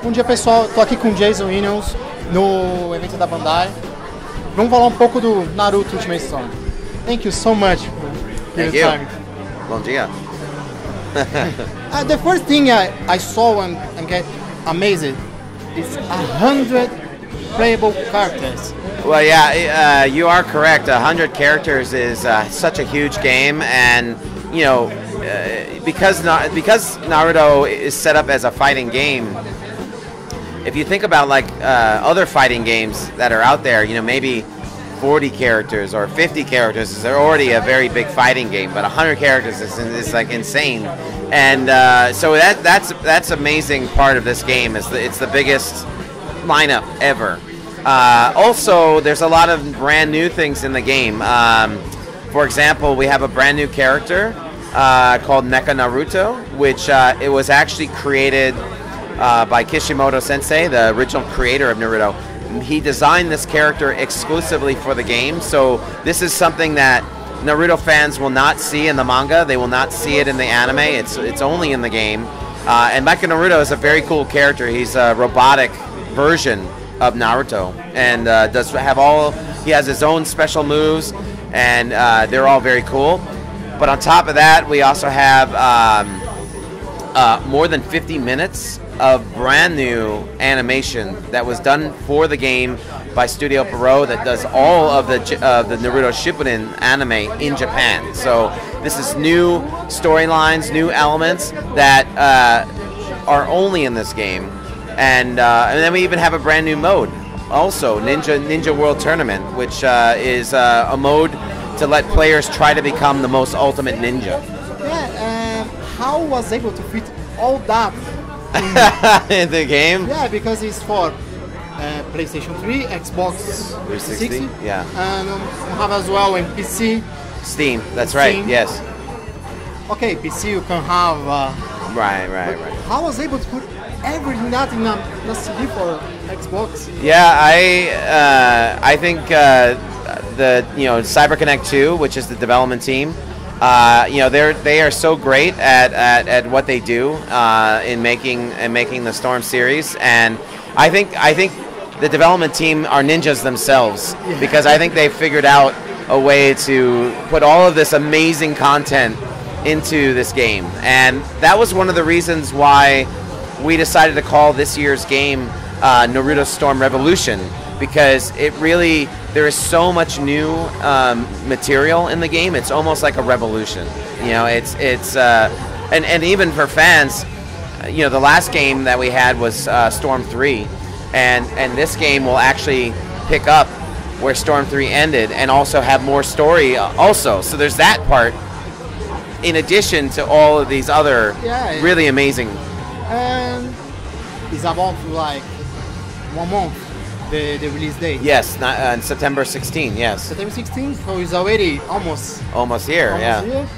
Bom dia, pessoal. Tô aqui com o Jason Williams no evento da Bandai. Vamos falar um pouco do Naruto Ultimate Storm. Thank you so much for your time. Bom dia. The first thing I saw and get amazed is 100 playable characters. Well, yeah, you are correct. 100 characters is such a huge game, and you know, because Naruto is set up as a fighting game. If you think about like other fighting games that are out there, you know, maybe 40 characters or 50 characters is already a very big fighting game, but 100 characters is like insane, and so that's amazing part of this game. It's the biggest lineup ever. Also, there's a lot of brand new things in the game. For example, we have a brand new character called Mecha Naruto, which it was actually created by Kishimoto Sensei, the original creator of Naruto. He designed this character exclusively for the game, so this is something that Naruto fans will not see in the manga. They will not see it in the anime. It's only in the game. And Mecha Naruto is a very cool character. He's a robotic version of Naruto, and he has his own special moves, and they're all very cool. But on top of that, we also have more than 50 minutes of brand new animation that was done for the game by Studio Pierrot that does all of the Naruto Shippuden anime in Japan. So this is new storylines, new elements that are only in this game, and then we even have a brand new mode, also Ninja World Tournament, which is a mode to let players try to become the most ultimate ninja. Yeah, how was able to fit all that in the game? Yeah, because it's for PlayStation 3, Xbox 360, yeah, and we have as well in PC. Steam, that's right, Steam. yes. Okay, PC you can have. Right. How was able to put everything that in a CD for Xbox? Yeah, I think the CyberConnect 2, which is the development team, they are so great at what they do in making the Storm series, and I think the development team are ninjas themselves, because I think they figured out a way to put all of this amazing content into this game, and that was one of the reasons why we decided to call this year's game Naruto Storm Revolution, because there is so much new material in the game. It's almost like a revolution. You know, and even for fans, you know, the last game that we had was Storm 3, and this game will actually pick up where Storm 3 ended and also have more story also. So there's that part in addition to all of these other really amazing. And it's about like 1 month. The release date. Yes, on September 16. Yes. September 16. So it's already almost here. Here.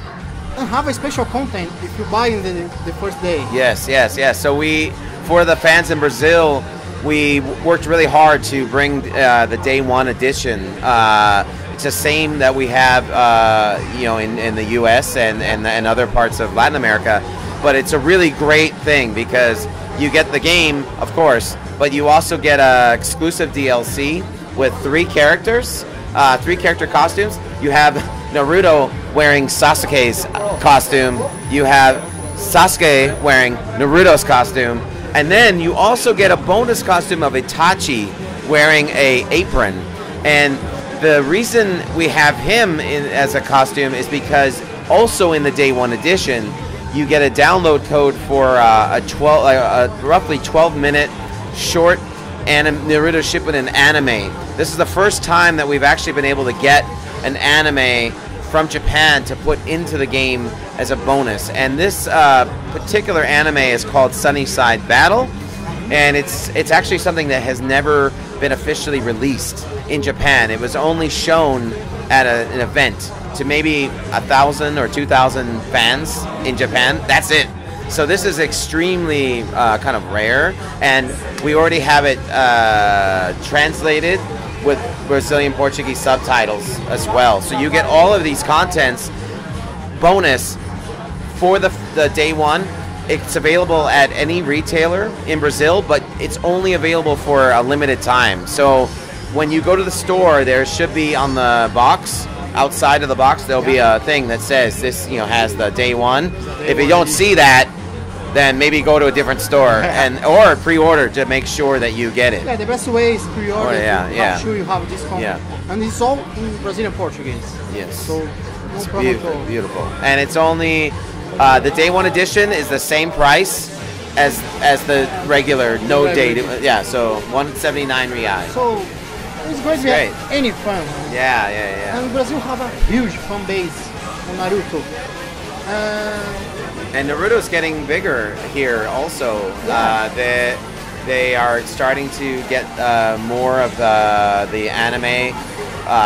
And have a special content if you buy in the first day. Yes. So for the fans in Brazil, we worked really hard to bring the day one edition. It's the same that we have, in the U.S. and other parts of Latin America, but it's a really great thing because you get the game, of course, but you also get a exclusive DLC with 3 characters, 3 character costumes. You have Naruto wearing Sasuke's costume. You have Sasuke wearing Naruto's costume, and then you also get a bonus costume of Itachi wearing a apron. And the reason we have him as a costume is because also in the day one edition, you get a download code for a roughly 12-minute short Naruto Shippuden anime. This is the first time that we've actually been able to get an anime from Japan to put into the game as a bonus. And this particular anime is called Sunnyside Battle, and it's actually something that has never been officially released in Japan. It was only shown at an event to maybe 1,000 or 2,000 fans in Japan. That's it. So this is extremely kind of rare, and we already have it translated with Brazilian Portuguese subtitles as well. So you get all of these contents bonus for the day one it's available at any retailer in Brazil, but it's only available for a limited time. So when you go to the store, there should be on the box, outside of the box, there'll be a thing that says this, has the day one. If you don't see that, then maybe go to a different store or pre-order to make sure that you get it. Yeah, the best way is pre-order. I'm sure you have a discount. Yeah. And it's all in Brazilian Portuguese. Yes. So it's beautiful. And it's only the day one edition is the same price as the regular day. Yeah. So 179 reais. So it's going to be any fun. Yeah. And Brazil have a huge fan base on Naruto. And Naruto's getting bigger here also. Yeah. They are starting to get more of the anime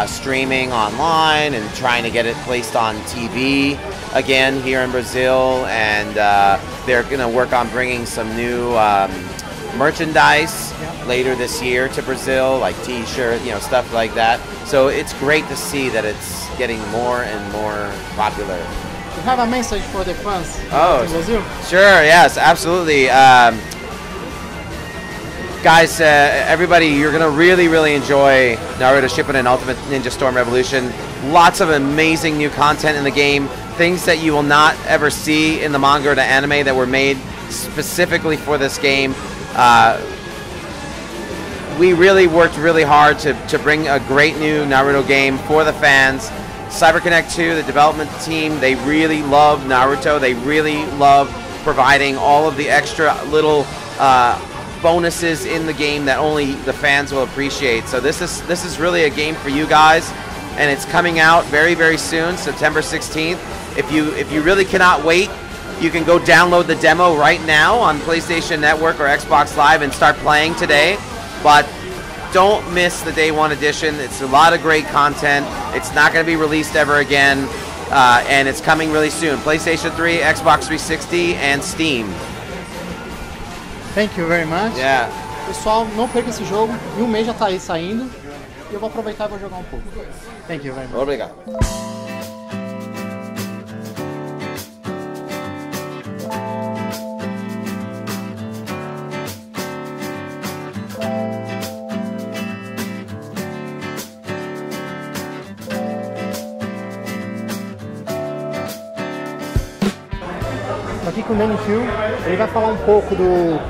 streaming online and trying to get it placed on TV again here in Brazil. And they're going to work on bringing some new merchandise later this year to Brazil, like T-shirt, stuff like that. So it's great to see that it's getting more and more popular. You have a message for the fans in Brazil? Sure, yes, absolutely. Guys, everybody, you're going to really enjoy Naruto Shippuden Ultimate Ninja Storm Revolution. Lots of amazing new content in the game. Things that you will not ever see in the manga or the anime that were made specifically for this game. We really worked really hard to bring a great new Naruto game for the fans. CyberConnect 2, the development team, they really love Naruto. They really love providing all of the extra little bonuses in the game that only the fans will appreciate. So this is really a game for you guys, and it's coming out very soon, September 16th. If you really cannot wait, you can go download the demo right now on PlayStation Network or Xbox Live and start playing today. But don't miss the Day 1 edition. It's a lot of great content. It's not going to be released ever again, and it's coming really soon. PlayStation 3, Xbox 360, and Steam. Thank you very much. Yeah. Pessoal, não perca esse jogo. Em mês já está aí saindo. E eu vou aproveitar e vou jogar pouco. Thank you very much. Obrigado. Aqui com o Danny Phil, ele vai falar pouco do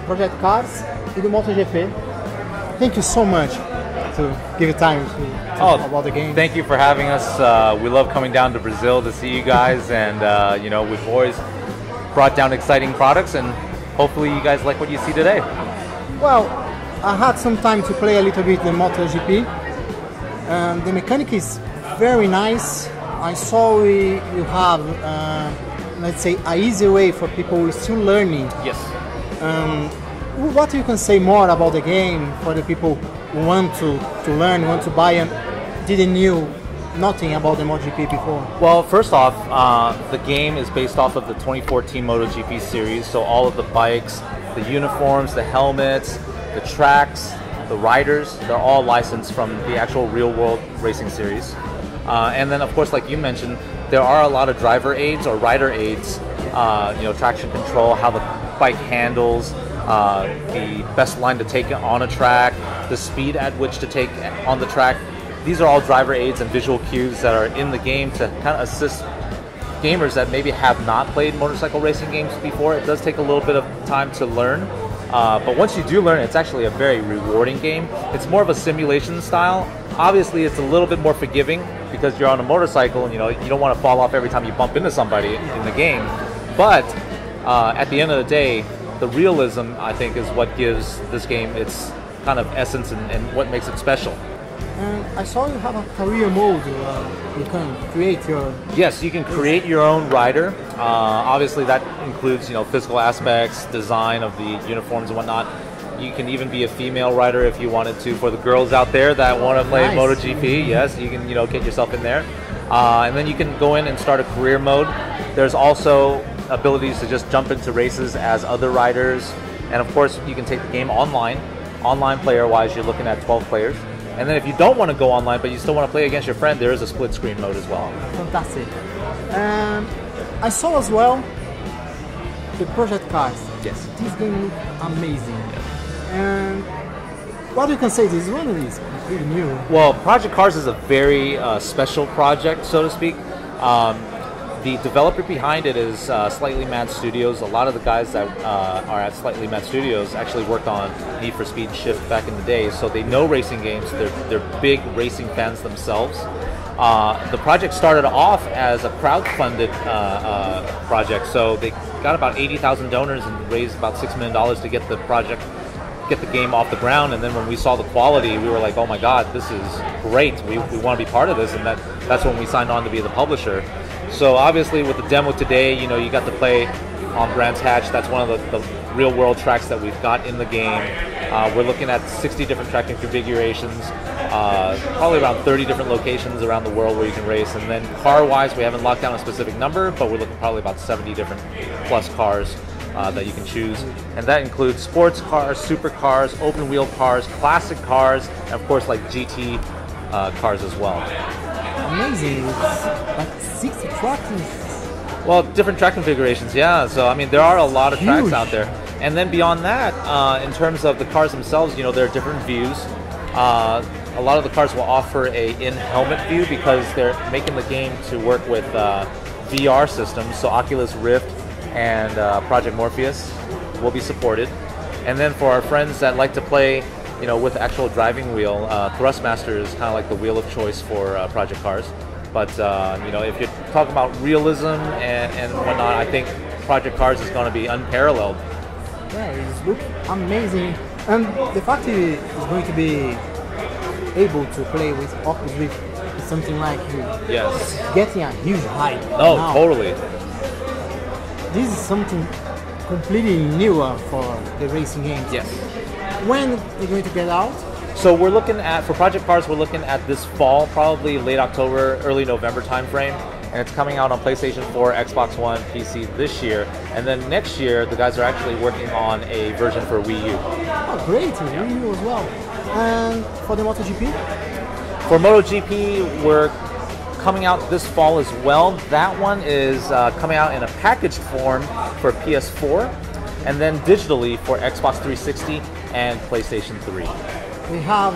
Project Cars e do MotoGP. Thank you so much to give you time to talk about the game. Thank you for having us. We love coming down to Brazil to see you guys, and we've always brought down exciting products, and hopefully you guys like what you see today. Well, I had some time to play a little bit the MotoGP. The mechanic is very nice. I saw you have let's say, an easy way for people who are still learning. Yes. What you can say more about the game for the people who want to learn, want to buy, and didn't know nothing about the MotoGP before? Well, first off, the game is based off of the 2014 MotoGP series, so all of the bikes, the uniforms, the helmets, the tracks, the riders, they're all licensed from the actual real-world racing series. And then, of course, like you mentioned, there are a lot of driver aids or rider aids, traction control, how the bike handles, the best line to take on a track, the speed at which to take on the track. These are all driver aids and visual cues that are in the game to kind of assist gamers that maybe have not played motorcycle racing games before. It does take a little bit of time to learn, but once you do learn, it's actually a very rewarding game. It's more of a simulation style. Obviously, it's a little bit more forgiving because you're on a motorcycle and you don't want to fall off every time you bump into somebody in the game. But at the end of the day, the realism, I think, is what gives this game its kind of essence and what makes it special. I saw you have a career mode. You can create your... Yes, you can create your own rider. Obviously, that includes physical aspects, design of the uniforms and whatnot. You can even be a female rider if you wanted to. For the girls out there that want to play MotoGP, yes, you can get yourself in there. And then you can go in and start a career mode. There's also abilities to just jump into races as other riders. And of course, you can take the game online. Online player-wise, you're looking at 12 players. And then if you don't want to go online, but you still want to play against your friend, there is a split screen mode as well. Fantastic. I saw as well the Project Cars. Yes. This game looks amazing. And what you can say, this one is completely new. Well, Project Cars is a very special project, so to speak. The developer behind it is Slightly Mad Studios. A lot of the guys that are at Slightly Mad Studios actually worked on Need for Speed and Shift back in the day, so they know racing games. They're big racing fans themselves. The project started off as a crowdfunded project, so they got about 80,000 donors and raised about $6 million to get the game off the ground. And then when we saw the quality, we were like, oh my god, this is great, we want to be part of this. And that's when we signed on to be the publisher. So obviously with the demo today, you know, you got to play on Brands Hatch. That's one of the real world tracks that we've got in the game. We're looking at 60 different tracking configurations, probably around 30 different locations around the world where you can race. And then car-wise, we haven't locked down a specific number, but we're looking probably about 70 different plus cars that you can choose. And that includes sports cars, supercars, open wheel cars, classic cars, and of course like GT cars as well. Amazing. It's like 60 tracks. Well, different track configurations, yeah. So I mean, there are a lot of tracks out there. And then beyond that, in terms of the cars themselves, you know, there are different views. A lot of the cars will offer a in-helmet view because they're making the game to work with VR systems. So Oculus Rift and Project Morpheus will be supported. And then for our friends that like to play, you know, with actual driving wheel, Thrustmaster is kind of like the wheel of choice for Project Cars. But you know, if you're talking about realism and whatnot, I think Project Cars is going to be unparalleled. Yeah, it looks amazing, and the fact it is going to be able to play with Oculus Rift is something like yes, getting a huge hype. Oh, now. Totally. This is something completely new for the racing games. Yes. When they're going to get out? So we're looking at, for Project Cars, we're looking at this fall, probably late October, early November timeframe. And it's coming out on PlayStation 4, Xbox One, PC this year. And then next year, the guys are actually working on a version for Wii U. Oh, great. Wii U as well. And for the MotoGP? For MotoGP, we're coming out this fall as well. That one is coming out in a packaged form for PS4, and then digitally for Xbox 360 and PlayStation 3. We have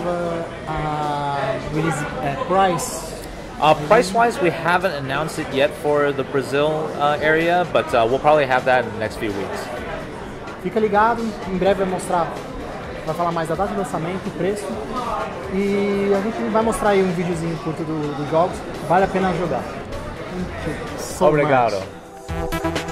release price. Price-wise, we haven't announced it yet for the Brazil area, but we'll probably have that in the next few weeks. Fica ligado, em breve vai falar mais da data de lançamento, preço, e a gente vai mostrar aí um videozinho curto dos jogos. Vale a pena jogar. Obrigado. Much.